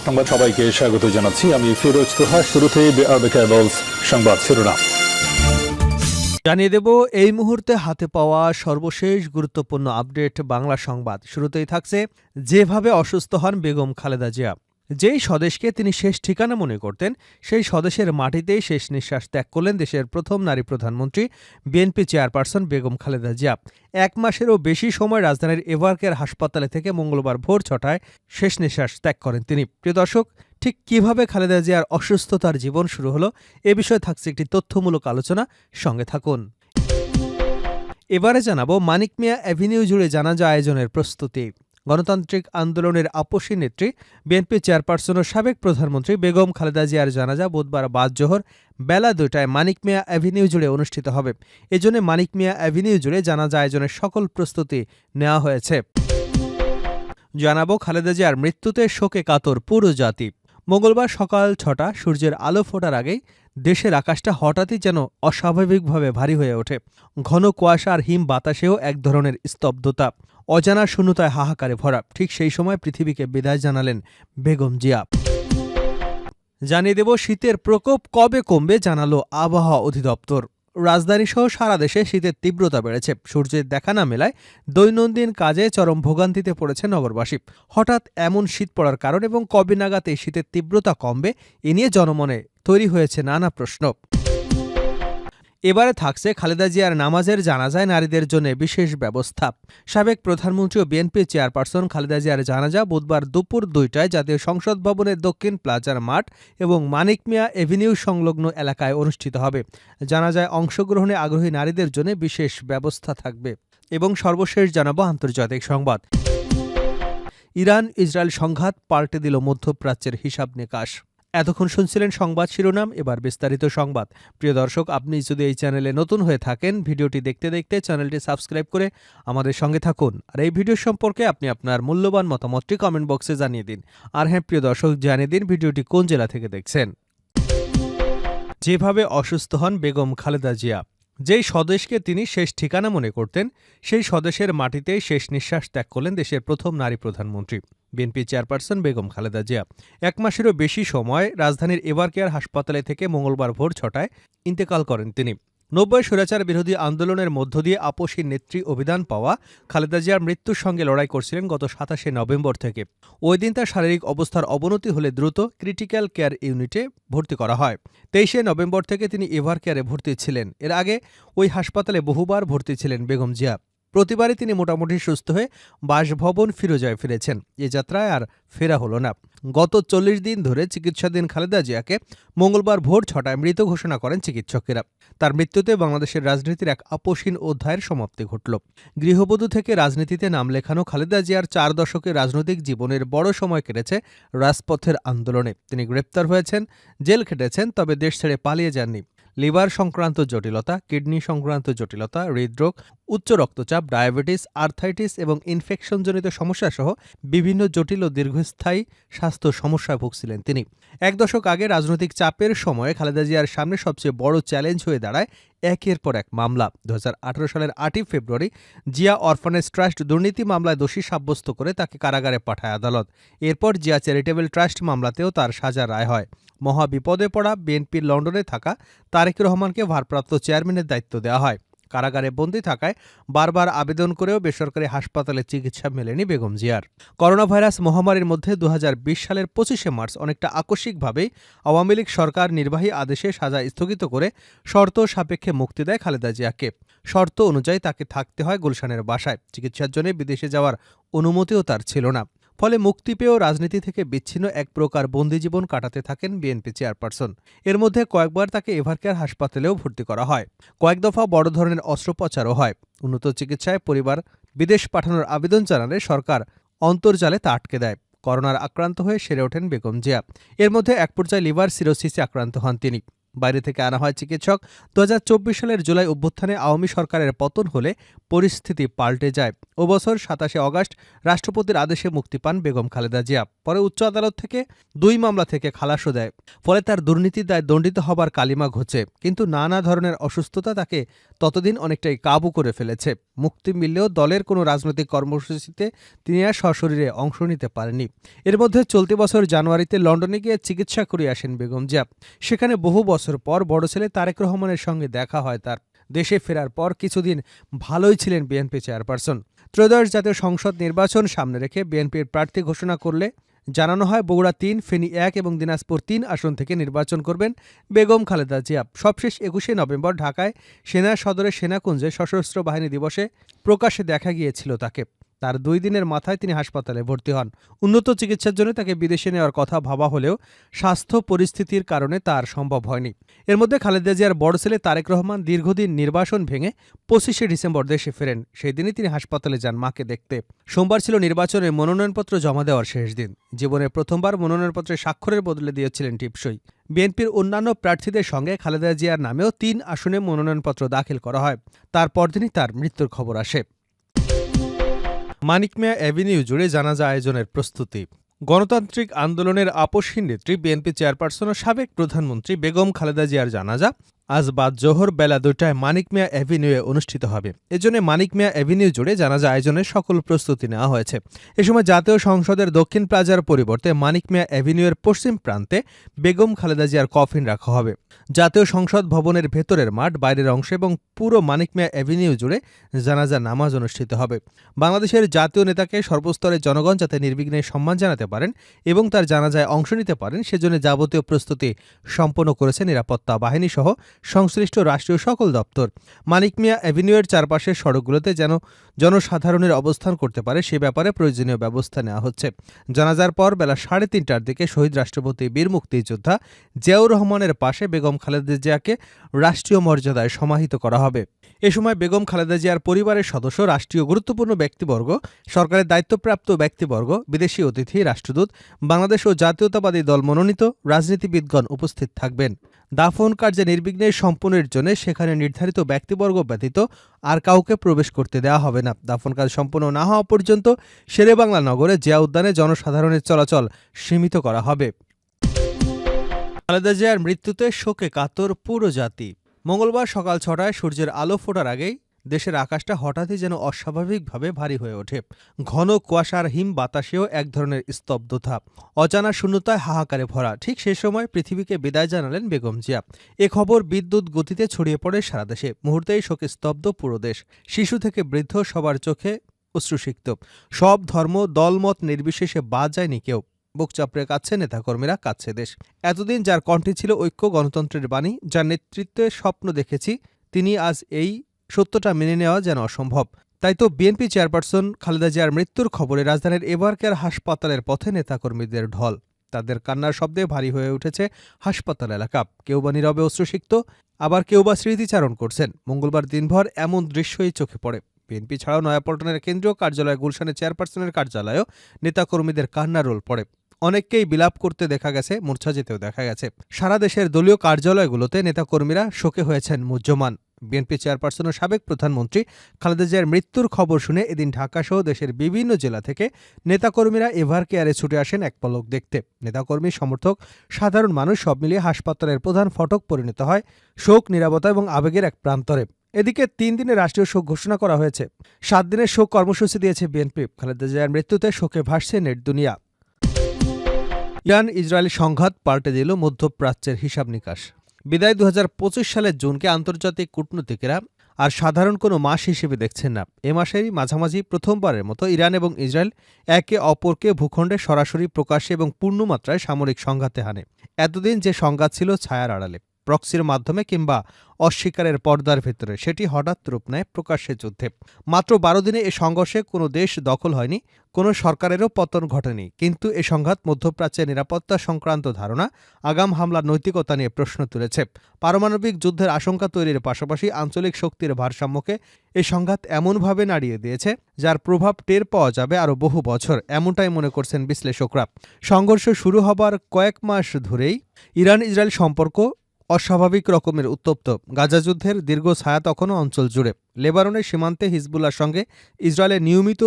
সংবাদ সবাইকে স্বাগত জানাচ্ছি। আমি ফিরোজ তোহা। শুরুতেই সংবাদ শিরোনাম জানিয়ে দেব এই মুহূর্তে হাতে পাওয়া সর্বশেষ গুরুত্বপূর্ণ আপডেট বাংলা সংবাদ। শুরুতেই থাকছে যেভাবে অসুস্থ হন বেগম খালেদা জিয়া। যেই স্বদেশকে তিনি শেষ ঠিকানা মনে করতেন, সেই স্বদেশের মাটিতেই শেষ নিঃশ্বাস ত্যাগ করলেন দেশের প্রথম নারী প্রধানমন্ত্রী, বিএনপি চেয়ারপারসন বেগম খালেদা জিয়া। 1 মাসেরও বেশি সময় রাজধানীর এভারকেয়ার হাসপাতালে থেকে মঙ্গলবার ভোর 6টায় শেষ নিঃশ্বাস ত্যাগ করেন তিনি। প্রিয় দর্শক, ঠিক কিভাবে খালেদা জিয়ার অসুস্থতার জীবন শুরু হলো, এ বিষয়ে থাকছে একটি তথ্যমূলক আলোচনা। সঙ্গে থাকুন। এবারে জানাবো মানিক মিয়া অ্যাভিনিউ জুড়ে জানাজা আয়োজনের প্রস্তুতি। গণতান্ত্রিক আন্দোলনের আপসী নেত্রী, বিএনপি চেয়ারপারসন ও সাবেক প্রধানমন্ত্রী বেগম খালেদা জিয়ার জানাজা বুধবার বাদ জোহর বেলা 2টায় মানিক মিয়া অ্যাভিনিউ জুড়ে অনুষ্ঠিত হবে। এজন্য মানিক মিয়া অ্যাভিনিউ জুড়ে জানাজা আয়োজনের সকল প্রস্তুতি নেওয়া হয়েছে। জানাবো খালেদা জিয়ার মৃত্যুতে শোকে কাতর পুরো জাতি। মঙ্গলবার সকাল 6টা সূর্যের আলো ফোটার আগেই দেশের আকাশটা হঠাৎই যেন অস্বাভাবিকভাবে ভারী হয়ে ওঠে। ঘন কুয়াশা আর হিম বাতাসেও এক ধরনের স্তব্ধতা, অজানা শূন্যতায় হাহাকারে ভরা। ঠিক সেই সময় পৃথিবীকে বিদায় জানালেন বেগম জিয়া। জানিয়ে দেব শীতের প্রকোপ কবে কমবে জানালো আবহাওয়া অধিদপ্তর। রাজধানীসহ সারা দেশে শীতের তীব্রতা বেড়েছে। সূর্যের দেখা না মেলায় দৈনন্দিন কাজে চরম ভোগান্তিতে পড়েছে নগরবাসী। হঠাৎ এমন শীত পড়ার কারণ এবং কবে নাগাদ এই শীতের তীব্রতা কমবে, এ নিয়ে জনমনে তৈরি হয়েছে নানা প্রশ্ন। এবারে থাকছে খালেদা জিয়ার নামাজের জানাজায় নারীদের জন্য বিশেষ ব্যবস্থা। সাবেক প্রধানমন্ত্রী ও বিএনপি চেয়ারপারসন খালেদা জিয়ার জানাজা বুধবার দুপুর 2টায় জাতীয় সংসদ ভবনের দক্ষিণ প্লাজার মাঠ এবং মানিক মিয়া এভিনিউ সংলগ্ন এলাকায় অনুষ্ঠিত হবে। জানাজায় অংশগ্রহণে আগ্রহী নারীদের জন্য বিশেষ ব্যবস্থা থাকবে। এবং সর্বশেষ জানাবো আন্তর্জাতিক সংবাদ। ইরান ইসরায়েল সংঘাত পাল্টে দিল মধ্যপ্রাচ্যের হিসাব নিকাশ। এতক্ষণ শুনছিলেন সংবাদ শিরোনাম, এবার বিস্তারিত সংবাদ। প্রিয় দর্শক, আপনি যদি এই চ্যানেলে নতুন হয়ে থাকেন, ভিডিওটি দেখতে দেখতে চ্যানেলটি সাবস্ক্রাইব করে আমাদের সঙ্গে থাকুন। আর এই ভিডিও সম্পর্কে আপনি আপনার মূল্যবান মতামতটি কমেন্ট বক্সে জানিয়ে দিন। আর হ্যাঁ প্রিয় দর্শক, জানিয়ে দিন ভিডিওটি কোন জেলা থেকে দেখছেন। যেভাবে অসুস্থ হন বেগম খালেদা জিয়া। যেই স্বদেশকে তিনি শেষ ঠিকানা মনে করতেন, সেই স্বদেশের মাটিতেই শেষ নিঃশ্বাস ত্যাগ করলেন দেশের প্রথম নারী প্রধানমন্ত্রী, বিএনপি চেয়ারপারসন বেগম খালেদা জিয়া। 1 মাসেরও বেশি সময় রাজধানীর এভারকেয়ার হাসপাতালে থেকে মঙ্গলবার ভোর 6টায় ইন্তেকাল করেন তিনি। 90 স্বৈরাচার বিরোধী আন্দোলনের মধ্য দিয়ে আপসী নেত্রী অভিধান পাওয়া খালেদা জিয়ার মৃত্যুর সঙ্গে লড়াই করছিলেন গত 27শে নভেম্বর থেকে। ওই দিন তার শারীরিক অবস্থার অবনতি হলে দ্রুত ক্রিটিক্যাল কেয়ার ইউনিটে ভর্তি করা হয়। 23শে নভেম্বর থেকে তিনি এভারকেয়ারে ভর্তি ছিলেন। এর আগে ওই হাসপাতালে বহুবার ভর্তি ছিলেন বেগম জিয়া। প্রতিবারই তিনি মোটামুটি সুস্থ হয়ে বাসভবন ফিরোজায় ফিরেছেন। এ যাত্রায় আর ফেরা হলো না। গত 40 দিন ধরে চিকিৎসাধীন খালেদা জিয়াকে মঙ্গলবার ভোর 6টায় মৃত ঘোষণা করেন চিকিৎসকেরা। তার মৃত্যুতে বাংলাদেশের রাজনীতির এক আপসহীন অধ্যায়ের সমাপ্তি ঘটল। গৃহবধূ থেকে রাজনীতিতে নাম লেখানো খালেদা জিয়ার 4 দশকের রাজনৈতিক জীবনের বড় সময় কেটেছে রাজপথের আন্দোলনে। তিনি গ্রেপ্তার হয়েছেন, জেল খেটেছেন, তবে দেশ ছেড়ে পালিয়ে যাননি। লিভার সংক্রান্ত জটিলতা, কিডনি সংক্রান্ত জটিলতা, হৃদরোগ, উচ্চ রক্তচাপ, ডায়াবেটিস, আর্থাইটিস এবং ইনফেকশনজনিত সমস্যাসহ বিভিন্ন জটিল ও দীর্ঘস্থায়ী স্বাস্থ্য সমস্যায় ভুগছিলেন তিনি। 1 দশক আগে রাজনৈতিক চাপের সময়ে খালেদা জিয়ার সামনে সবচেয়ে বড় চ্যালেঞ্জ হয়ে দাঁড়ায় একের পর এক মামলা। 2018 সালের 8ই ফেব্রুয়ারি জিয়া অরফানেজ ট্রাস্ট দুর্নীতি মামলায় দোষী সাব্যস্ত করে তাকে কারাগারে পাঠায় আদালত। এরপর জিয়া চ্যারিটেবল ট্রাস্ট মামলাতেও তার সাজা রায় হয়। মহা বিপদে পড়া বিএনপির লন্ডনে থাকা তারেক রহমানকে ভারপ্রাপ্ত চেয়ারম্যানের দায়িত্ব দেওয়া হয়। কারাগারে বন্দী থাকায় বারবার আবেদন করেও বেসরকারি হাসপাতালে চিকিৎসা মেলেনি বেগম জিয়ার। করোনা ভাইরাস মহামারীর মধ্যে 2020 সালের 25শে মার্চ অনেকটা আকস্মিকভাবেই আওয়ামী লীগ সরকার নির্বাহী আদেশে সাজা স্থগিত করে শর্ত সাপেক্ষে মুক্তি দেয় খালেদা জিয়াকে। শর্ত অনুযায়ী তাকে থাকতে হয় গুলশানের বাসায়। চিকিৎসার জন্য বিদেশে যাওয়ার অনুমতিও তার ছিল না। ফলে মুক্তি পেয়েও রাজনীতি থেকে বিচ্ছিন্ন এক প্রকার বন্দিজীবন কাটাতে থাকেন বিএনপি চেয়ারপারসন। এর মধ্যে কয়েকবার তাকে এভারকেয়ার হাসপাতালেও ভর্তি করা হয়। কয়েক দফা বড় ধরনের অস্ত্রোপচারও হয়। উন্নত চিকিৎসায় পরিবার বিদেশ পাঠানোর আবেদন জানালে সরকার অন্তর্জালে তা আটকে দেয়। করোনার আক্রান্ত হয়ে সেরে ওঠেন বেগম জিয়া। এর মধ্যে এক পর্যায়ে লিভার সিরোসিসে আক্রান্ত হন তিনি। বাইরে থেকে আনা হয় চিকিৎসক। 2024 সালের জুলাই অভ্যুত্থানে আওয়ামী সরকারের পতন হলে পরিস্থিতি পাল্টে যায়। ও বছর 27শে অগাস্ট রাষ্ট্রপতির আদেশে মুক্তি পান বেগম খালেদা জিয়া। পরে উচ্চ আদালত থেকে 2 মামলা থেকে খালাসও দেয়। ফলে তার দুর্নীতির দায়ে দণ্ডিত হবার কালিমা ঘোচে। কিন্তু নানা ধরনের অসুস্থতা তাকে ততদিন অনেকটাই কাবু করে ফেলেছে। মুক্তি মিললেও দলের কোনো রাজনৈতিক কর্মসূচিতে তিনি আর সশরীরে অংশ নিতে পারেননি। এর মধ্যে চলতি বছর জানুয়ারিতে লন্ডনে গিয়ে চিকিৎসা করে আসেন বেগম জিয়া। সেখানে বহু বছর পর বড় ছেলে তারেক রহমানের সঙ্গে দেখা হয় তার। দেশে ফেরার পর কিছুদিন ভালোই ছিলেন বিএনপি চেয়ারপারসন। ত্রয়োদশ জাতীয় সংসদ নির্বাচন সামনে রেখে বিএনপির প্রার্থী ঘোষণা করলে জানানো হয় বগুড়া ৩, ফেনী ১ এবং দিনাজপুর ৩ আসন থেকে নির্বাচন করবেন বেগম খালেদা জিয়া। সবশেষ ২১শে নভেম্বর ঢাকায় সেনা সদরের সেনাকুঞ্জে সশস্ত্র বাহিনী দিবসে প্রকাশ্যে দেখা গিয়েছিল তাকে। তার ২ দিনের মাথায় তিনি হাসপাতালে ভর্তি হন। উন্নত চিকিৎসার জন্য তাকে বিদেশে নেওয়ার কথা ভাবা হলেও স্বাস্থ্য পরিস্থিতির কারণে তার সম্ভব হয়নি। এর মধ্যে খালেদা জিয়ার বড় ছেলে তারেক রহমান দীর্ঘদিন নির্বাসন ভেঙে ২৫শে ডিসেম্বর দেশে ফেরেন। সেই দিনই তিনি হাসপাতালে যান মাকে দেখতে। সোমবার ছিল নির্বাচনের মনোনয়নপত্র জমা দেওয়ার শেষ দিন। জীবনে প্রথমবার মনোনয়নপত্রে স্বাক্ষরের বদলে দিয়েছিলেন টিপসই। বিএনপির অন্যান্য প্রার্থীদের সঙ্গে খালেদা জিয়ার নামেও ৩ আসনে মনোনয়নপত্র দাখিল করা হয়। তার পরদিনই তার মৃত্যুর খবর আসে। মানিক মিয়া অ্যাভিনিউ জুড়ে জানাজা আয়োজনের প্রস্তুতি। গণতান্ত্রিক আন্দোলনের আপসহীন নেত্রী বিএনপি চেয়ারপারসন ও সাবেক প্রধানমন্ত্রী বেগম খালেদা জিয়ার জানাজা আজ বাদ জোহর বেলা ২টায় মানিক মিয়া অ্যাভিনিউয়ে অনুষ্ঠিত হবে। এজন্য মানিক মিয়া অ্যাভিনিউ জুড়ে জানাজা আয়োজনের সকল প্রস্তুতি নেওয়া হয়েছে। এ সময় জাতীয় সংসদের দক্ষিণ প্লাজার পরিবর্তে মানিক মিয়া অ্যাভিনিউয়ের পশ্চিম প্রান্তে বেগম খালেদা জিয়ার কফিন রাখা হবে। জাতীয় সংসদ ভবনের ভেতরের মাঠ, বাইরের অংশ এবং পুরো মানিক মিয়া অ্যাভিনিউ জুড়ে জানাজা নামাজ অনুষ্ঠিত হবে। বাংলাদেশের জাতীয় নেতাকে সর্বস্তরের জনগণ যাতে নির্বিঘ্নে সম্মান জানাতে পারেন এবং তার জানাজায় অংশ নিতে পারেন সেজন্য যাবতীয় প্রস্তুতি সম্পন্ন করেছে নিরাপত্তা বাহিনী সহ সংশ্লিষ্ট রাষ্ট্রীয় সকল দপ্তর। মানিক মিয়া অ্যাভিনিউয়ের চারপাশের সড়কগুলোতে যেন জনসাধারণের অবস্থান করতে পারে সে ব্যাপারে প্রয়োজনীয় ব্যবস্থা নেওয়া হচ্ছে। জানাজার পর বেলা ৩:৩০টার দিকে শহীদ রাষ্ট্রপতি বীর মুক্তিযোদ্ধা জিয়াউর রহমানের পাশে বেগম খালেদা জিয়াকে রাষ্ট্রীয় মর্যাদায় সমাহিত করা হবে। এ সময় বেগম খালেদা জিয়ার পরিবারের সদস্য, রাষ্ট্রীয় গুরুত্বপূর্ণ ব্যক্তিবর্গ, সরকারের দায়িত্বপ্রাপ্ত ব্যক্তিবর্গ, বিদেশি অতিথি, রাষ্ট্রদূত, বাংলাদেশ ও জাতীয়তাবাদী দল মনোনীত রাজনীতিবিদগণ উপস্থিত থাকবেন। দাফন কার্যে নির্বিঘ্নে সম্পন্নের জন্য সেখানে নির্ধারিত ব্যক্তিবর্গ ব্যতীত আর কাউকে প্রবেশ করতে দেওয়া হবে না। দাফন কাজ সম্পন্ন না হওয়া পর্যন্ত শেরেবাংলা নগরে জিয়া উদ্যানে জনসাধারণের চলাচল সীমিত করা হবে। খালেদা জিয়ার মৃত্যুতে শোকে কাতর পুরো জাতি। মঙ্গলবার সকাল ৬টায় সূর্যের আলো ফোটার আগেই দেশের আকাশটা হঠাৎই যেন অস্বাভাবিকভাবে ভারী হয়ে ওঠে। ঘন কুয়াশার হিম বাতাসেও এক ধরনের স্তব্ধতা, অজানা শূন্যতায় হাহাকারে ভরা। ঠিক সে সময় পৃথিবীকে বিদায় জানালেন বেগম জিয়া। এ খবর বিদ্যুৎ গতিতে ছড়িয়ে পড়ে সারা দেশে। মুহূর্তেই শোকে স্তব্ধ পুরো দেশ। শিশু থেকে বৃদ্ধ সবার চোখে অশ্রুসিক্ত। সব ধর্ম, দলমত নির্বিশেষে বাদ যায়নি কেউ। বুক চাপড়ে কাঁদছে নেতাকর্মীরা, কাঁদছে দেশ। এতদিন যার কণ্ঠে ছিল ঐক্য, গণতন্ত্রের বাণী, যার নেতৃত্বে স্বপ্ন দেখেছি, তিনি আজ এই সত্যটা মেনে নেওয়া যেন অসম্ভব। তাই তো বিএনপি চেয়ারপারসন খালেদা জিয়ার মৃত্যুর খবরে রাজধানীর এবারকেয়ার হাসপাতালের পথে নেতাকর্মীদের ঢল। তাদের কান্নার শব্দে ভারী হয়ে উঠেছে হাসপাতাল এলাকা। কেউ বা নীরবে অশ্রুসিক্ত, আবার কেউ বা স্মৃতিচারণ করছেন। মঙ্গলবার দিনভর এমন দৃশ্যই চোখে পড়ে। বিএনপি ছাড়াও নয়াপল্টনের কেন্দ্রীয় কার্যালয়, গুলশানের চেয়ারপারসনের কার্যালয়েও নেতাকর্মীদের কান্নার রোল পড়ে। অনেককেই বিলাপ করতে দেখা গেছে, মূর্ছা যেতেও দেখা গেছে। সারা দেশের দলীয় কার্যালয়গুলোতে নেতাকর্মীরা শোকে হয়েছেন মুহ্যমান। বিএনপি চেয়ারপারসন ও সাবেক প্রধানমন্ত্রী খালেদা জিয়ার মৃত্যুর খবর শুনে এদিন ঢাকাসহ দেশের বিভিন্ন জেলা থেকে নেতাকর্মীরা এভারকেয়ারে ছুটে আসেন এক পলক দেখতে। নেতাকর্মী, সমর্থক, সাধারণ মানুষ সব মিলিয়ে হাসপাতালের প্রধান ফটক পরিণত হয় শোক, নীরবতা এবং আবেগের এক প্রান্তরে। এদিকে ৩ দিনের রাষ্ট্রীয় শোক ঘোষণা করা হয়েছে। ৭ দিনের শোক কর্মসূচি দিয়েছে বিএনপি। খালেদা জিয়ার মৃত্যুতে শোকে ভাসছে নেট দুনিয়া। ইরান ইসরায়েল সংঘাত পাল্টে দিল মধ্যপ্রাচ্যের হিসাব নিকাশ। বিদায় ২০২৫ সালের জুনকে আন্তর্জাতিক কূটনীতিকেরা আর সাধারণ কোনো মাস হিসেবে দেখছেন না। এ মাসেরই মাঝামাঝি প্রথমবারের মতো ইরান এবং ইসরায়েল একে অপরকে ভূখণ্ডে সরাসরি, প্রকাশ্যে এবং পূর্ণমাত্রায় সামরিক সংঘাতে হানে। এতদিন যে সংঘাত ছিল ছায়ার আড়ালে, প্রক্সির মাধ্যমে কিংবা অস্বীকারের পর্দার ভেতরে, সেটি হঠাৎ রূপ নেয় প্রকাশ্যে যুদ্ধে। মাত্র ১২ দিনে এ সংঘর্ষে কোনো দেশ দখল হয়নি, কোনো সরকারেরও পতন ঘটেনি। কিন্তু এ সংঘাত মধ্যপ্রাচ্যের নিরাপত্তা সংক্রান্ত ধারণা, আগাম হামলার নৈতিকতা নিয়ে প্রশ্ন তুলেছে। পারমাণবিক যুদ্ধের আশঙ্কা তৈরির পাশাপাশি আঞ্চলিক শক্তির ভারসাম্যকে এই সংঘাত এমনভাবে নাড়িয়ে দিয়েছে যার প্রভাব টের পাওয়া যাবে আরও বহু বছর, এমনটাই মনে করছেন বিশ্লেষকরা। সংঘর্ষ শুরু হবার কয়েক মাস ধরেই ইরান ইসরায়েল সম্পর্ক অস্বাভাবিক রকমের উত্তপ্ত। গাজা যুদ্ধের দীর্ঘ ছায়া তখনও অঞ্চল জুড়ে। লেবাননের সীমান্তে হিজবুল্লাহর সঙ্গে ইসরায়েলের নিয়মিত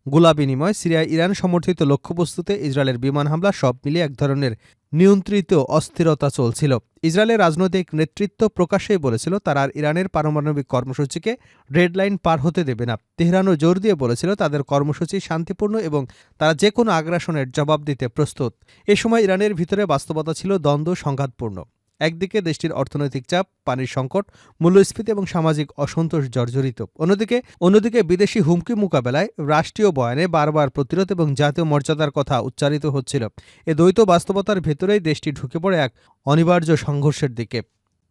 গোলা বিনিময়, সিরিয়ায় ইরান সমর্থিত লক্ষ্যবস্তুতে ইসরায়েলের বিমান হামলা, সব মিলিয়ে এক ধরনের নিয়ন্ত্রিত অস্থিরতা চলছিল। ইসরায়েলের রাজনৈতিক নেতৃত্ব প্রকাশ্যেই বলেছিল তারা আর ইরানের পারমাণবিক কর্মসূচিকে রেড লাইন পার হতে দেবে না। তেহরানও জোর দিয়ে বলেছিল তাদের কর্মসূচি শান্তিপূর্ণ এবং তারা যে কোনো আগ্রাসনের জবাব দিতে প্রস্তুত। এ সময় ইরানের ভিতরে বাস্তবতা ছিল দ্বন্দ্ব, সংঘাতপূর্ণ। একদিকে দেশটির অর্থনৈতিক চাপ, পানির সংকট, মূল্যস্ফীতি এবং সামাজিক অসন্তোষ জর্জরিত। অন্যদিকে বিদেশি হুমকি মোকাবেলায় রাষ্ট্রীয় বয়ানে বারবার প্রতিরোধ এবং জাতীয় মর্যাদার কথা উচ্চারিত হচ্ছিল। এ দ্বৈত বাস্তবতার ভেতরেই দেশটি ঢুকে পড়ে এক অনিবার্য সংঘর্ষের দিকে।